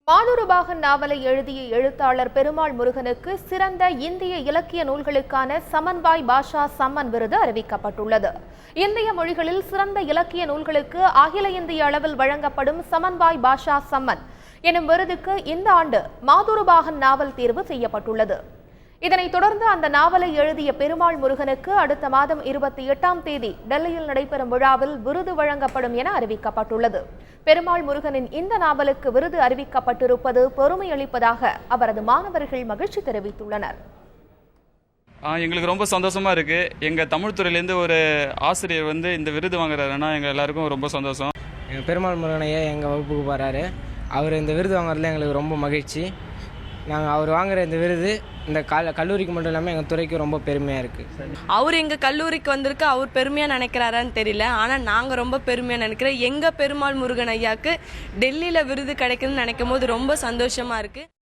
மாதுருபாகன் நாவலை எழுதிய எழுத்தாளர் பெருமாள் முருகனுக்கு சிறந்த இந்திய இலக்கிய நூல்களுக்கான சமன்பாய் பாஷா சம்மன் விருது அறிவிக்கப்பட்டுள்ளது. இந்திய மொழிகளில் சிறந்த இலக்கிய நூல்களுக்கு அகில இந்திய அளவில் வழங்கப்படும் சமன்பாய் பாஷா சம்மன் எனும் விருதுக்கு இந்த ஆண்டு மாதுருபாகன் நாவல் தேர்வு செய்யப்பட்டுள்ளது. இதனைத் தொடர்ந்து அந்த நாவலை எழுதிய பெருமாள் முருகனுக்கு அடுத்த மாதம் 28ஆம் தேதி டெல்லியில் நடைபெறும் விழாவில் விருது வழங்கப்படும் என அறிவிக்கப்பட்டுள்ளது. பெருமாள் முருகனின் இந்த நாவலுக்கு விருது அறிவிக்கப்பட்டிருப்பது பெருமை அளிப்பதாக அவரது மாணவர்கள் மகிழ்ச்சி தெரிவித்துள்ளனர். எங்களுக்கு ரொம்ப சந்தோஷமா இருக்கு. எங்க தமிழ் துறையிலேருந்து ஒரு ஆசிரியர் இந்த விருது வாங்குறாருன்னா எங்க எல்லாருக்கும் ரொம்ப சந்தோஷம். பெருமாள் முருகனையே எங்கள் வகுப்புக்கு போகிறாரு. அவர் இந்த விருது வாங்குறதுல எங்களுக்கு ரொம்ப மகிழ்ச்சி. நாங்கள் அவர் வாங்குகிற இந்த விருது இந்த கல்லூரிக்கு மட்டும் இல்லாமல் எங்கள் துறைக்கு ரொம்ப பெருமையாக இருக்குது. அவர் எங்கள் கல்லூரிக்கு வந்திருக்கு, அவர் பெருமையாக நினைக்கிறாரான்னு தெரியல. ஆனால் நாங்கள் ரொம்ப பெருமையாக நினைக்கிறோம். எங்கள் பெருமாள் முருகன் ஐயாவுக்கு டெல்லியில் விருது கிடைக்குதுன்னு நினைக்கும் போது ரொம்ப சந்தோஷமாக இருக்குது.